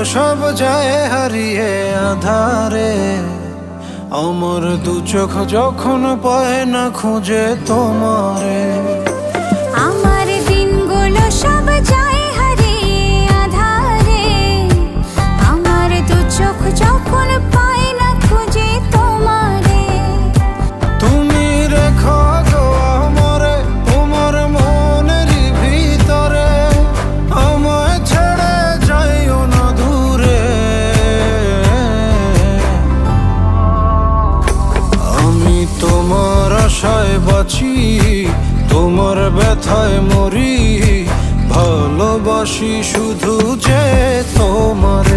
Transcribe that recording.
সব যায় হারিয়ে আধারে। আমার দু চোখ যখন পায় না খুঁজে তোমারে। আমার দিনগুলো সব যায় হারিয়ে আঁধারে। আমার দু চোখ যখন পায় না খুঁজে তোমারে। তুমি রেখো গো আমারে তোমার মনেরই ভিতরে, আমায় ছেড়ে যাইও না দূরে। আমি তোমার আশায় বাঁচি, তোমার ব্যথায় মরি, ভালোবাসি শুধু যে তোমার।